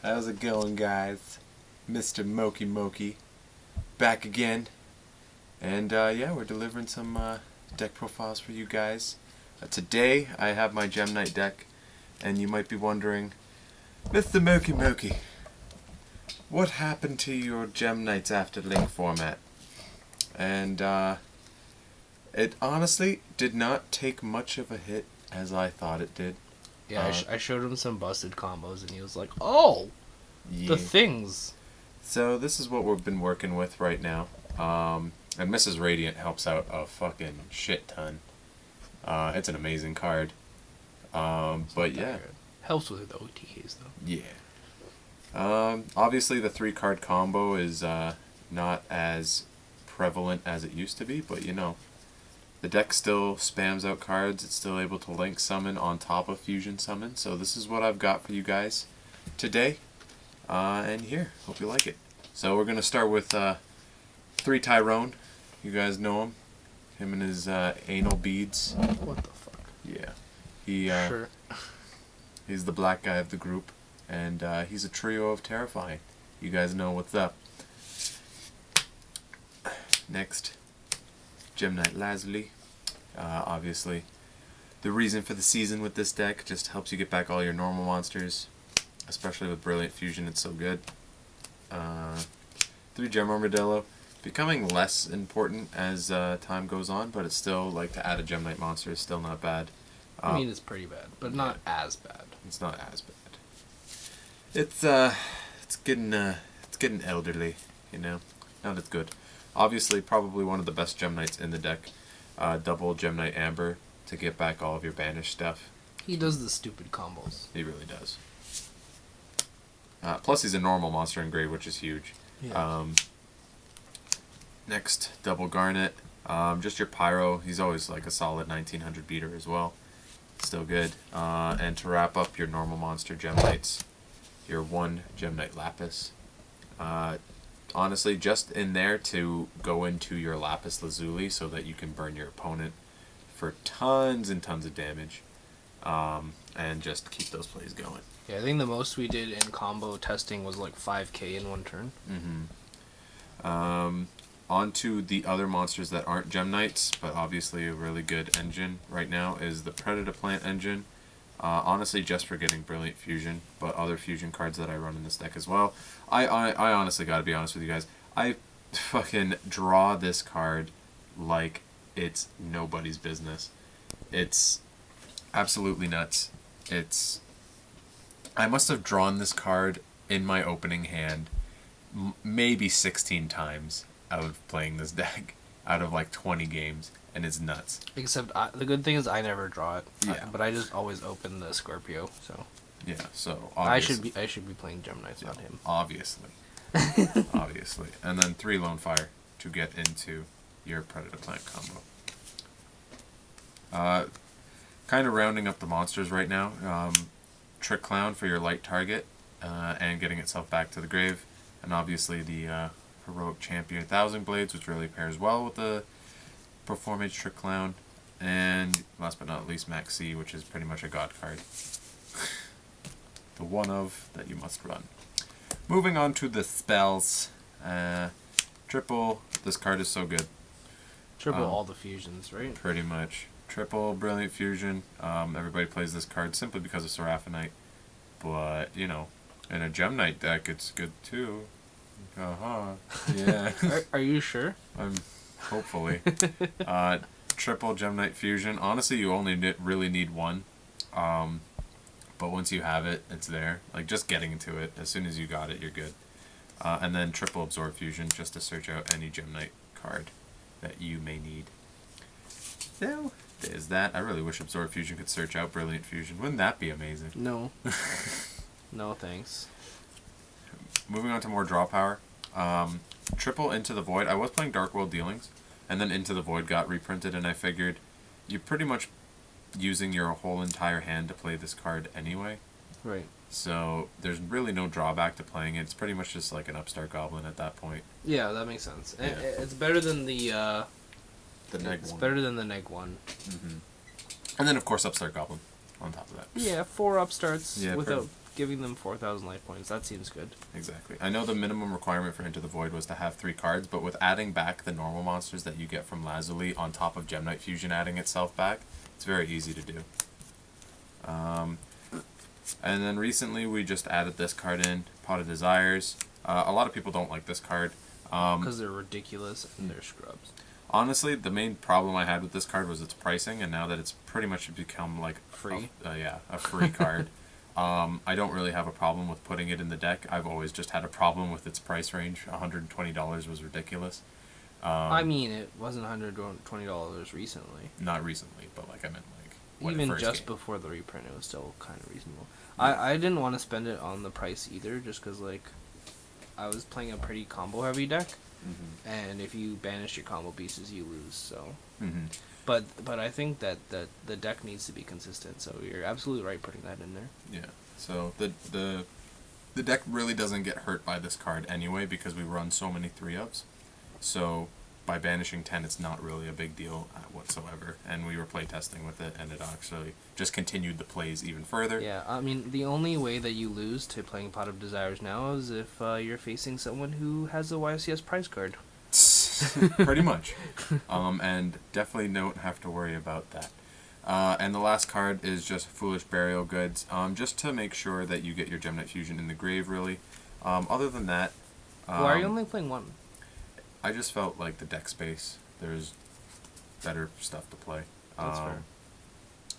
How's it going, guys? Mr. Moki Moki back again. And yeah, we're delivering some deck profiles for you guys. Today I have my Gem Knight deck, and you might be wondering, Mr. Moki Moki, what happened to your Gem Knights after Link format? And it honestly did not take much of a hit as I thought it did. Yeah, I showed him some busted combos, and he was like, "Oh, Yeah. the things." So this is what we've been working with right now. And Mrs. Radiant helps out a fucking shit ton. It's an amazing card. But yeah. Helps with the OTKs, though. Yeah. Obviously the 3-card combo is not as prevalent as it used to be, but you know, the deck still spams out cards. It's still able to link summon on top of fusion summon. So this is what I've got for you guys today. And here, hope you like it. So we're going to start with 3 Tyrone. You guys know him. Him and his anal beads. What the fuck? Yeah. Sure. He's the black guy of the group. And he's a trio of terrifying. You guys know what's up. Next, Gem Knight Lazuli. Obviously, the reason for the season with this deck just helps you get back all your normal monsters. Especially with Brilliant Fusion, it's so good. 3 Gem Armadillo. Becoming less important as time goes on, but it's still, like, to add a Gem Knight monster is still not bad. I mean, it's pretty bad, but not as bad. It's not as bad. It's getting elderly, you know. Not as good. Obviously, probably one of the best Gem Knights in the deck. Double Gem Knight Amber to get back all of your banished stuff. He does the stupid combos. He really does. Plus, he's a normal monster in grade, which is huge. Yeah. Next, Double Garnet. Just your Pyro. He's always like a solid 1900 beater as well. Still good. And to wrap up your normal monster Gem Knights, your 1 Gem Knight Lapis. Honestly, just in there to go into your Lapis Lazuli so that you can burn your opponent for tons and tons of damage. And just keep those plays going. Yeah, I think the most we did in combo testing was like 5k in one turn. On to the other monsters that aren't Gem Knights, but obviously a really good engine right now is the Predator Plant engine. Honestly, just for getting Brilliant Fusion, but other fusion cards that I run in this deck as well. I honestly gotta be honest with you guys. I fucking draw this card like it's nobody's business. It's absolutely nuts. I must have drawn this card in my opening hand maybe 16 times out of playing this deck, out of like 20 games, and it's nuts. Except the good thing is I never draw it. Yeah. But I just always open the Scorpio, so. Yeah, so I should be playing Gem Knights on him. Obviously. Obviously. And then 3 Lone Fire to get into your Predator Plant combo. Kind of rounding up the monsters right now. Trick Clown for your light target and getting itself back to the grave. And obviously the Heroic Champion 1000 Blades, which really pairs well with the Performance Trick Clown. And last but not least, Max C, which is pretty much a god card. The one of that you must run. Moving on to the spells. Triple, this card is so good. Triple all the fusions, right? Pretty much. Triple Brilliant Fusion. Everybody plays this card simply because of Seraphinite. But, you know, in a Gem Knight deck, it's good too. Yeah. Are you sure? Hopefully. Triple Gem Knight Fusion. Honestly, you only really need 1. But once you have it, it's there. Like, just getting into it. As soon as you got it, you're good. And then Triple Absorb Fusion, just to search out any Gem Knight card that you may need. So, there's that. I really wish Absorb Fusion could search out Brilliant Fusion. Wouldn't that be amazing? No. No, thanks. Moving on to more draw power. Triple Into the Void. I was playing Dark World Dealings, and then Into the Void got reprinted, and I figured you're pretty much using your whole entire hand to play this card anyway. Right. So there's really no drawback to playing it. It's pretty much just like an Upstart Goblin at that point. Yeah, that makes sense. Yeah. It's better than the neg it's one. better than the neg one. And then of course Upstart Goblin on top of that. Yeah, 4 upstarts Yeah, without giving them 4,000 life points. That seems good. Exactly. I know the minimum requirement for Into the Void was to have 3 cards, but with adding back the normal monsters that you get from Lazuli on top of Gem Knight Fusion adding itself back, it's very easy to do. And then recently we just added this card in, Pot of Desires. A lot of people don't like this card. Because they're ridiculous and they're scrubs. Honestly, the main problem I had with this card was its pricing, and now that it's pretty much become like Free? a free card. I don't really have a problem with putting it in the deck. I've always just had a problem with its price range. $120 was ridiculous. I mean, it wasn't $120 recently. Not recently, but like I meant like when it Even first just came. Before the reprint, it was still kind of reasonable. I didn't want to spend it on the price either, just because like I was playing a pretty combo heavy deck, and if you banish your combo pieces, you lose. So, but I think that the deck needs to be consistent. So you're absolutely right putting that in there. Yeah. So the deck really doesn't get hurt by this card anyway because we run so many 3-ofs. So by banishing 10, it's not really a big deal whatsoever. And we were playtesting with it, and it actually just continued the plays even further. Yeah, I mean, the only way that you lose to playing Pot of Desires now is if you're facing someone who has a YCS prize card. Pretty much. And definitely don't have to worry about that. And the last card is just Foolish Burial Goods, just to make sure that you get your Gem Knight Fusion in the grave, really. Other than that... Why are you only playing one? I just felt like the deck space, there's better stuff to play. That's fair.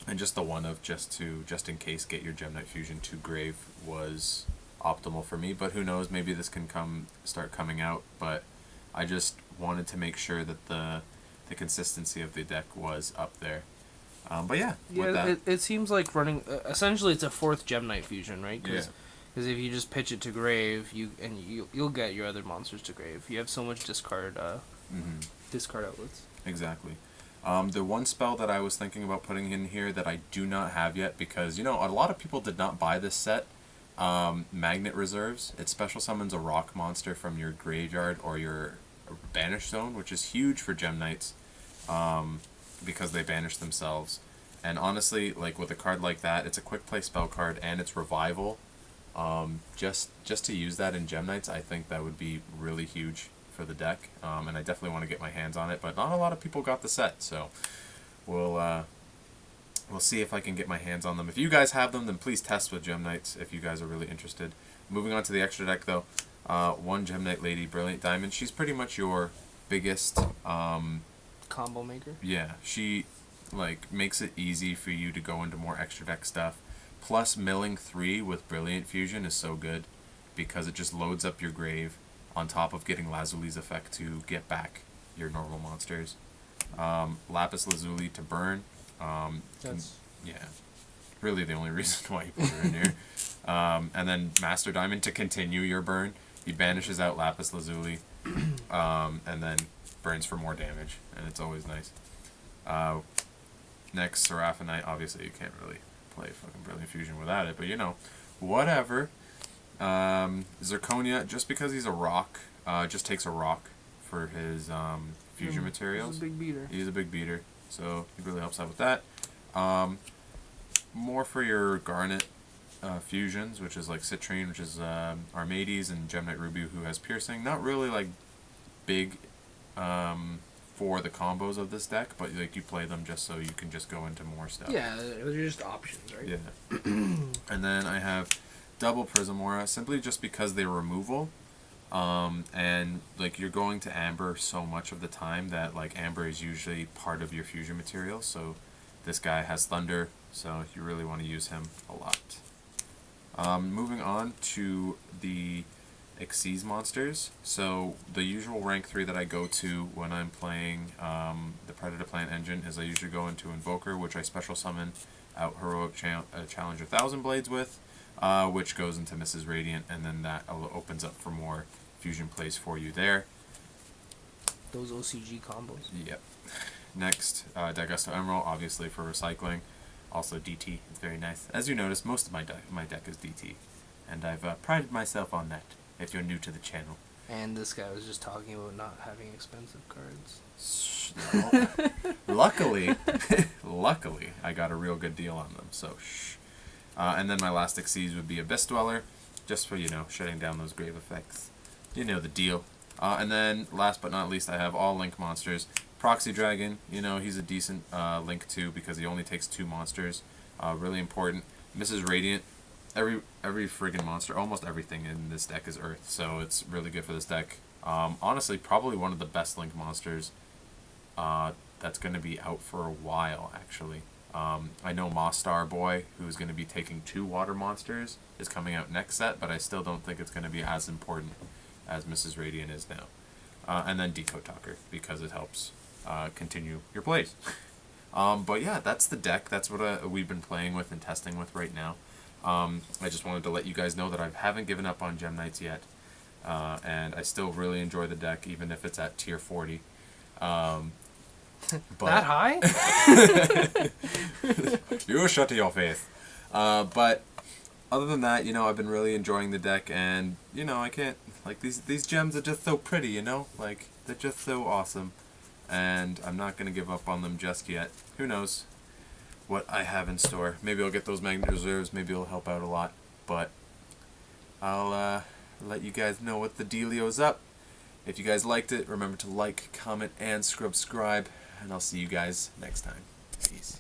And just the one of just in case get your Gem Knight Fusion to grave was optimal for me, but who knows, maybe this can start coming out, but I just wanted to make sure that the consistency of the deck was up there. But yeah, with that. It seems like running, essentially it's a 4th Gem Knight Fusion, right? Yeah. Because if you just pitch it to grave, you'll get your other monsters to grave. You have so much discard outlets. Exactly. The one spell that I was thinking about putting in here that I do not have yet, because, you know, a lot of people did not buy this set, Magnet Reserves. It special summons a rock monster from your graveyard or your banish zone, which is huge for Gem Knights, because they banish themselves. And honestly, like with a card like that, it's a quick play spell card and it's revival. Just to use that in Gem Knights, I think that would be really huge for the deck, and I definitely want to get my hands on it, but not a lot of people got the set, so we'll see if I can get my hands on them. If you guys have them, then please test with Gem Knights if you guys are really interested. Moving on to the extra deck, though, one Gem Knight Lady, Brilliant Diamond. She's pretty much your biggest... combo maker? Yeah, she like makes it easy for you to go into more extra deck stuff. Plus, milling 3 with Brilliant Fusion is so good because it just loads up your grave on top of getting Lazuli's effect to get back your normal monsters. Lapis Lazuli to burn. That's... Yeah, really the only reason why you put her in here. And then Master Diamond to continue your burn. He banishes out Lapis Lazuli and then burns for more damage, and it's always nice. Next, Seraphinite. Obviously, you can't really play fucking Brilliant Fusion without it, but you know, whatever. Zirconia, just because he's a rock, just takes a rock for his fusion materials. He's a big beater. He's a big beater, so he really helps out with that. More for your Garnet fusions, which is like Citrine, which is Armades, and Gem Knight Ruby, who has Piercing. Not really like big for the combos of this deck, but like you play them just so you can just go into more stuff. Yeah, they're just options, right? Yeah. And then I have double Prismora, simply just because they're removal. And like you're going to Amber so much of the time that like Amber is usually part of your fusion material, so this guy has Thunder, so you really want to use him a lot. Moving on to the Xyz monsters. So the usual rank 3 that I go to when I'm playing the Predator Plant Engine is I usually go into Invoker, which I special summon out Heroic Challenger Thousand Blades with, which goes into Mrs. Radiant, and then that opens up for more fusion plays for you there. Those OCG combos. Yep. Next, Dagusto Emerald, obviously for recycling. Also DT, it's very nice. As you notice, most of my deck is DT, and I've prided myself on that, if you're new to the channel. And this guy was just talking about not having expensive cards. Luckily, I got a real good deal on them, so shh. And then my last Xyz would be Abyss Dweller, just for, shutting down those grave effects. You know the deal. And then, last but not least, I have all Link monsters. Proxy Dragon, he's a decent Link too, because he only takes 2 monsters. Really important. Mrs. Radiant, every friggin' monster, almost everything in this deck is Earth, so it's really good for this deck. Honestly, probably one of the best Link monsters that's going to be out for a while, actually. I know Mostar Boy, who's going to be taking 2 water monsters, is coming out next set, but I still don't think it's going to be as important as Mrs. Radiant is now. And then Decode Talker, because it helps continue your plays. But yeah, that's the deck. That's what we've been playing with and testing with right now. I just wanted to let you guys know that I haven't given up on Gem Knights yet. And I still really enjoy the deck, even if it's at tier 40. That high? You shut your face. But other than that, I've been really enjoying the deck, and I can't, like, these gems are just so pretty, like, they're just so awesome, and I'm not gonna give up on them just yet. Who knows what I have in store? Maybe I'll get those Magnet Reserves. Maybe it'll help out a lot, but I'll let you guys know what the dealio's up. If you guys liked it, remember to like, comment, and subscribe, and I'll see you guys next time. Peace.